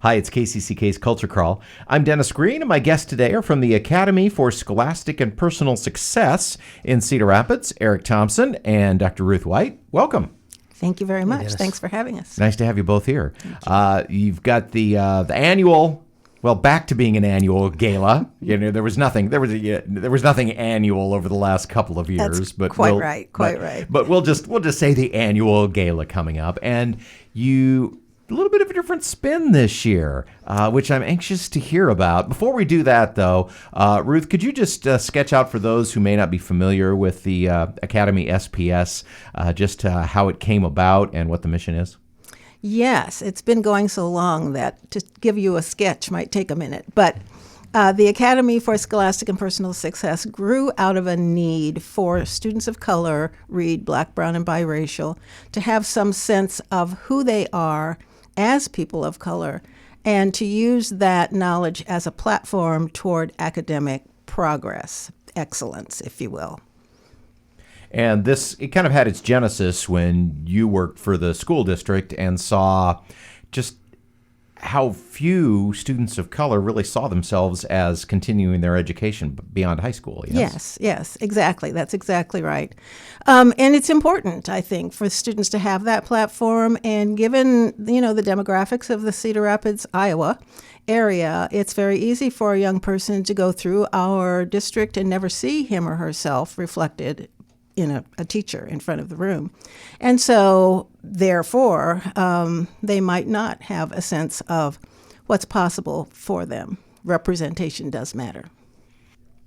Hi, it's KCCK's Culture Crawl. I'm Dennis Green, and my guests today are from the Academy for Scholastic and Personal Success in Cedar Rapids, Eric Thompson and Dr. Ruth White. Welcome. Thank you very much. Thanks for having us. Nice to have you both here. You've got the annual, well, back to being an annual gala. You know, there was nothing annual over the last couple of years. That's but quite right. But we'll just say the annual gala coming up, and a little bit of a different spin this year, which I'm anxious to hear about. Before we do that, though, Ruth, could you just sketch out for those who may not be familiar with the Academy SPS, just how it came about and what the mission is? Yes, it's been going so long that to give you a sketch might take a minute. But the Academy for Scholastic and Personal Success grew out of a need for students of color, read Black, Brown, and biracial, to have some sense of who they are as people of color, and to use that knowledge as a platform toward academic progress, excellence, if you will. And it kind of had its genesis when you worked for the school district and saw just how few students of color really saw themselves as continuing their education beyond high school. Yes, exactly. That's exactly right. And it's important, I think, for students to have that platform. And given, the demographics of the Cedar Rapids, Iowa area, it's very easy for a young person to go through our district and never see him or herself reflected in a teacher in front of the room. And so, therefore, they might not have a sense of what's possible for them. Representation does matter.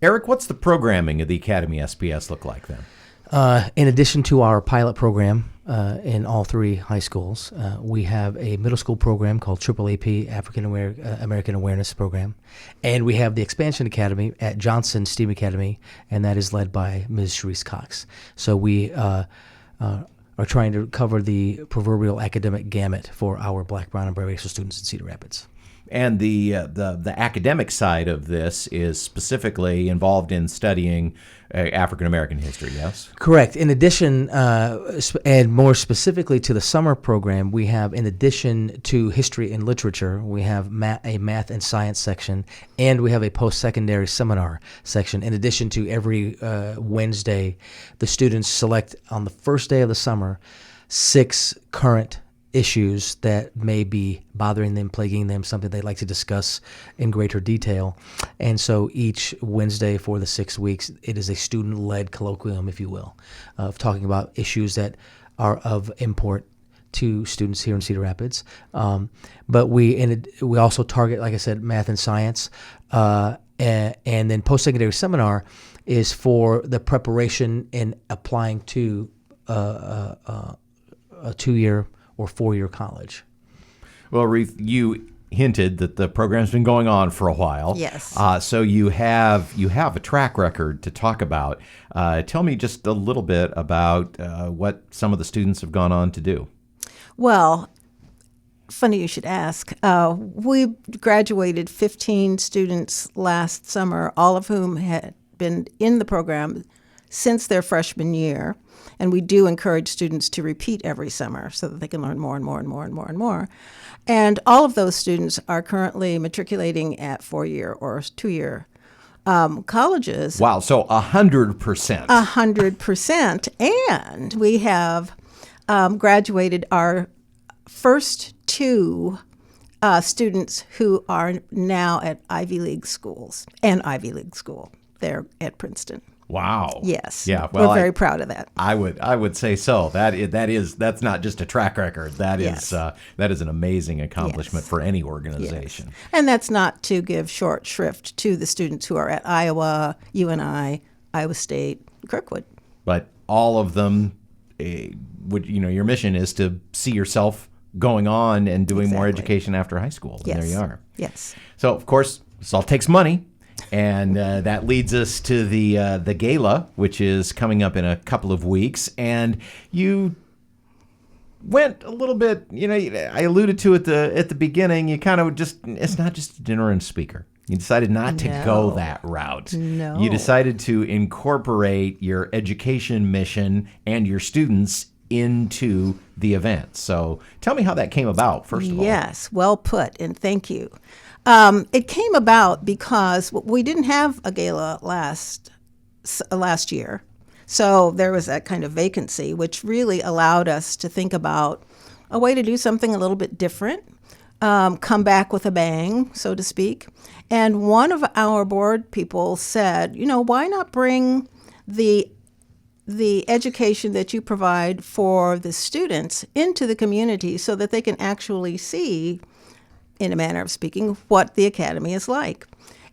Eric, what's the programming of the Academy SPS look like then? In addition to our pilot program in all three high schools, we have a middle school program called AAAP, African American Awareness Program, and we have the Expansion Academy at Johnson STEAM Academy, and that is led by Ms. Sharice Cox. So we are trying to cover the proverbial academic gamut for our Black, Brown, and biracial students in Cedar Rapids. And the academic side of this is specifically involved in studying African American history, yes? Correct. In addition, and more specifically to the summer program, we have, in addition to history and literature, we have a math and science section, and we have a post-secondary seminar section. In addition to every Wednesday, the students select on the first day of the summer 6 current issues that may be bothering them, plaguing them, something they'd like to discuss in greater detail. And so each Wednesday for the 6 weeks, it is a student-led colloquium, if you will, of talking about issues that are of import to students here in Cedar Rapids. But we also target, like I said, math and science. And then post-secondary seminar is for the preparation in applying to a 2-year or 4-year college. Well, Ruth, you hinted that the program's been going on for a while. Yes. So you have a track record to talk about. Tell me just a little bit about what some of the students have gone on to do. Well, funny you should ask. We graduated 15 students last summer, all of whom had been in the program since their freshman year. And we do encourage students to repeat every summer so that they can learn more and more and more and more and more. And all of those students are currently matriculating at 4-year or 2-year colleges. Wow, so 100%. 100%. And we have graduated our first 2 students who are now at Ivy League schools, and Ivy League school. They're at Princeton. Wow. Yes. Yeah. Well, we're very proud of that. I would say so. That's not just a track record. That is an amazing accomplishment for any organization. Yes. And that's not to give short shrift to the students who are at Iowa, UNI, Iowa State, Kirkwood. But all of them, your mission is to see yourself going on and doing more education after high school. And there you are. Yes. So of course, this all takes money. And that leads us to the gala, which is coming up in a couple of weeks. And you went a little bit, I alluded to it at the beginning. You kind of it's not just a dinner and speaker. You decided not to go that route. No. You decided to incorporate your education mission and your students into the event. So tell me how that came about, first of all. Yes, well put, and thank you. It came about because we didn't have a gala last year. So there was that kind of vacancy, which really allowed us to think about a way to do something a little bit different, come back with a bang, so to speak. And one of our board people said, why not bring the education that you provide for the students into the community so that they can actually see, in a manner of speaking, what the academy is like.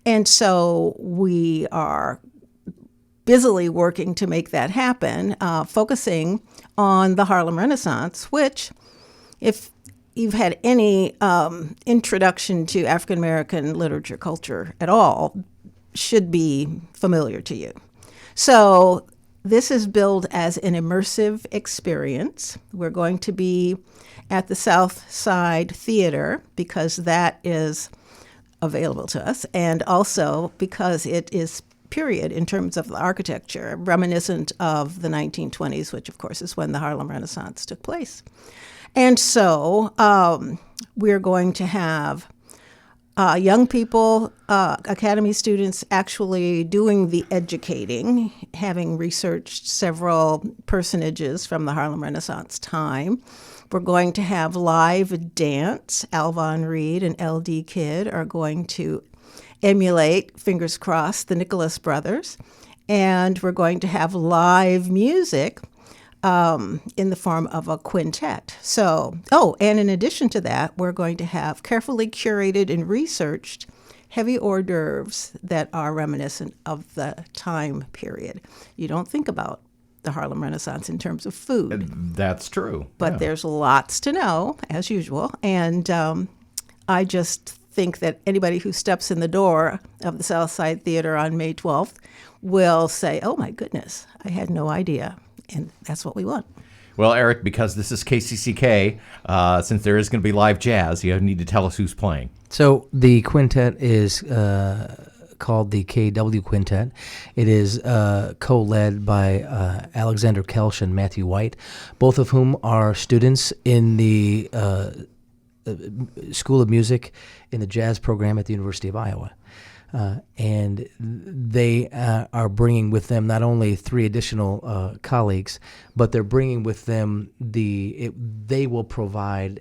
And so we are busily working to make that happen, focusing on the Harlem Renaissance, which, if you've had any introduction to African American literature culture at all, should be familiar to you. So this is billed as an immersive experience. We're going to be at the Southside Theater because that is available to us, and also because it is period in terms of the architecture, reminiscent of the 1920s, which of course is when the Harlem Renaissance took place. And so we're going to have young people, academy students, actually doing the educating, having researched several personages from the Harlem Renaissance time. We're going to have live dance. Alvon Reed and L.D. Kidd are going to emulate, fingers crossed, the Nicholas Brothers. And we're going to have live music in the form of a quintet. So, and in addition to that, we're going to have carefully curated and researched heavy hors d'oeuvres that are reminiscent of the time period. You don't think about the Harlem Renaissance in terms of food. That's true. But there's lots to know, as usual. And I just think that anybody who steps in the door of the Southside Theater on May 12th will say, oh my goodness, I had no idea. And that's what we want. Well, Eric, because this is KCCK, since there is going to be live jazz, you need to tell us who's playing. So the quintet is called the KW Quintet. It is co-led by Alexander Kelsch and Matthew White, both of whom are students in the School of Music in the jazz program at the University of Iowa. And they are bringing with them not only three additional colleagues, but they're bringing with them they will provide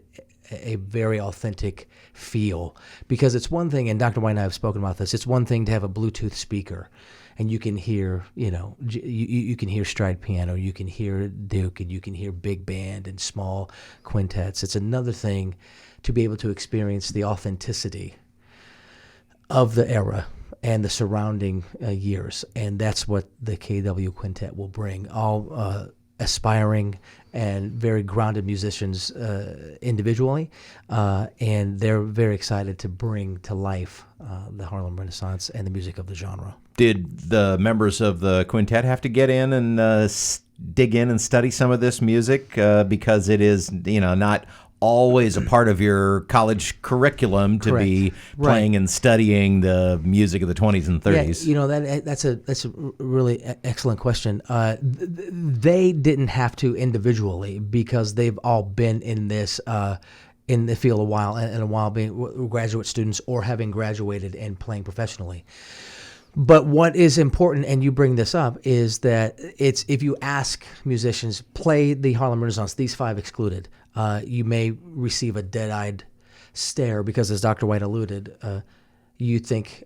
a very authentic feel. Because it's one thing, and Dr. White and I have spoken about this, it's one thing to have a Bluetooth speaker and you can hear, you can hear stride piano, you can hear Duke, and you can hear big band and small quintets. It's another thing to be able to experience the authenticity of the era and the surrounding years, and that's what the KW Quintet will bring. All aspiring and very grounded musicians individually, and they're very excited to bring to life the Harlem Renaissance and the music of the genre. Did the members of the quintet have to get in and dig in and study some of this music because it is, not always a part of your college curriculum to Correct. be playing and studying the music of the 20s and 30s? Yeah, that's a really excellent question. They didn't have to individually because they've all been in this in the field a while, and a while being graduate students or having graduated and playing professionally. But what is important, and you bring this up, is that if you ask musicians, play the Harlem Renaissance, these five excluded, you may receive a dead-eyed stare because, as Dr. White alluded, you think,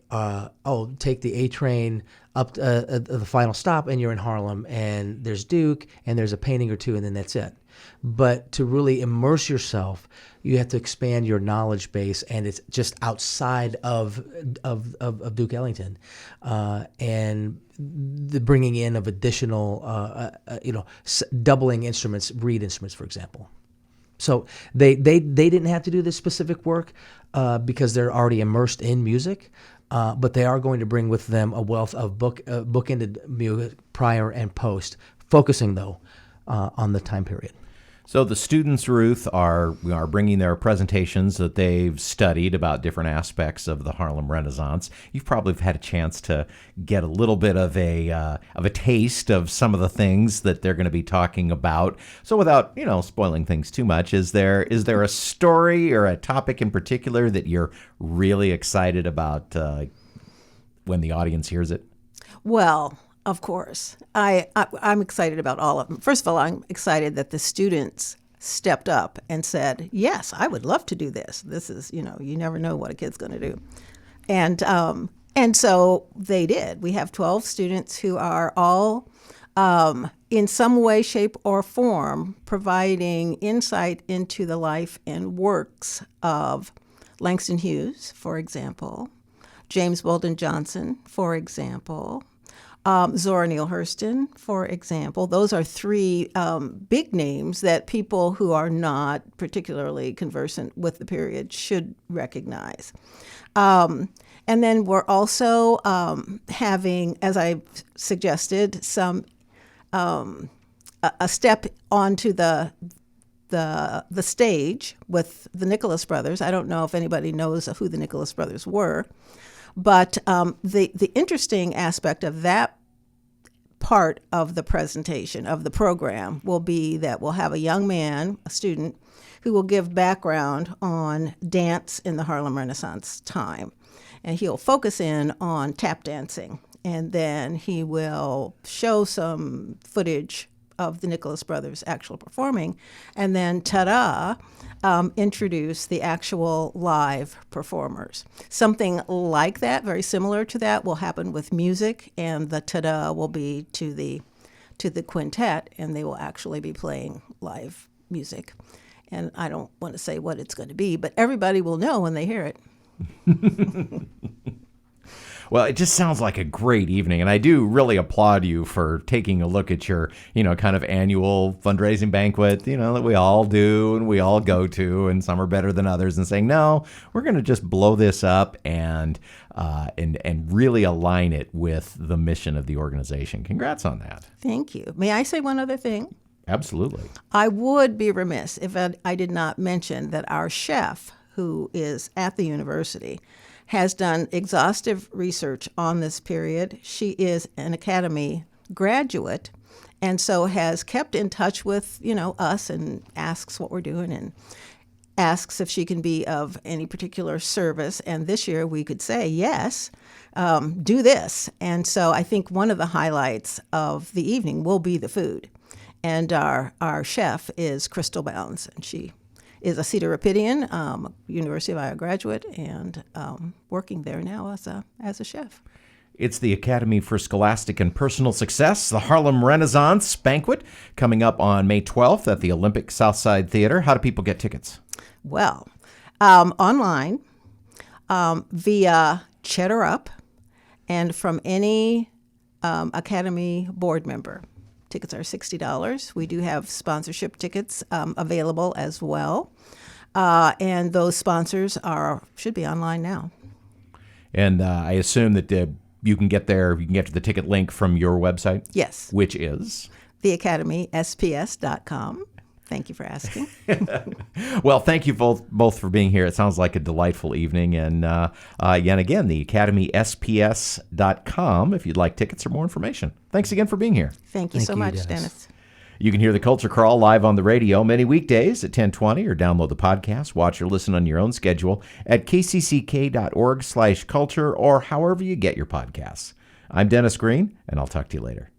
take the A train up to the final stop and you're in Harlem and there's Duke and there's a painting or two and then that's it. But to really immerse yourself, you have to expand your knowledge base, and it's just outside of Duke Ellington, and the bringing in of additional, doubling instruments, reed instruments, for example. So they didn't have to do this specific work because they're already immersed in music, but they are going to bring with them a wealth of bookended music prior and post, focusing though on the time period. So the students, Ruth, are bringing their presentations that they've studied about different aspects of the Harlem Renaissance. You've probably had a chance to get a little bit of a taste of some of the things that they're going to be talking about. So without spoiling things too much, is there a story or a topic in particular that you're really excited about when the audience hears it? Well, of course. I'm excited about all of them. First of all, I'm excited that the students stepped up and said, yes, I would love to do this. This is, you never know what a kid's going to do. And so they did. We have 12 students who are all in some way, shape, or form providing insight into the life and works of Langston Hughes, for example, James Weldon Johnson, for example, Zora Neale Hurston, for example. Those are three big names that people who are not particularly conversant with the period should recognize. And then we're also having, as I suggested, some a step onto the stage with the Nicholas brothers. I don't know if anybody knows who the Nicholas brothers were, but the interesting aspect of that part of the presentation of the program will be that we'll have a young man, a student, who will give background on dance in the Harlem Renaissance time. And he'll focus in on tap dancing. And then he will show some footage of the Nicholas brothers actual performing. And then, ta-da, introduce the actual live performers. Something like that, very similar to that, will happen with music, and the ta-da will be to the quintet, and they will actually be playing live music. And I don't want to say what it's going to be, but everybody will know when they hear it. Well, it just sounds like a great evening, and I do really applaud you for taking a look at your, kind of annual fundraising banquet, that we all do and we all go to, and some are better than others, and saying, no, we're going to just blow this up and really align it with the mission of the organization. Congrats on that. Thank you. May I say one other thing? Absolutely. I would be remiss if I did not mention that our chef, who is at the university, has done exhaustive research on this period. She is an Academy graduate, and so has kept in touch with, us, and asks what we're doing and asks if she can be of any particular service. And this year we could say, yes, do this. And so I think one of the highlights of the evening will be the food. And our chef is Crystal Bounds, and she is a Cedar Rapidian, University of Iowa graduate, and working there now as a chef. It's the Academy for Scholastic and Personal Success, the Harlem Renaissance Banquet, coming up on May 12th at the Olympic Southside Theater. How do people get tickets? Well, online, via Cheddar Up, and from any Academy board member. Tickets are $60. We do have sponsorship tickets available as well. And those sponsors should be online now. And I assume that you can get to the ticket link from your website? Yes. Which is? theacademysps.com. Thank you for asking. Well, thank you both for being here. It sounds like a delightful evening. And again, theacademysps.com if you'd like tickets or more information. Thanks again for being here. Thank you so much, Dennis. You can hear the Culture Crawl live on the radio many weekdays at 10:20, or download the podcast, watch or listen on your own schedule at kcck.org/culture, or however you get your podcasts. I'm Dennis Green, and I'll talk to you later.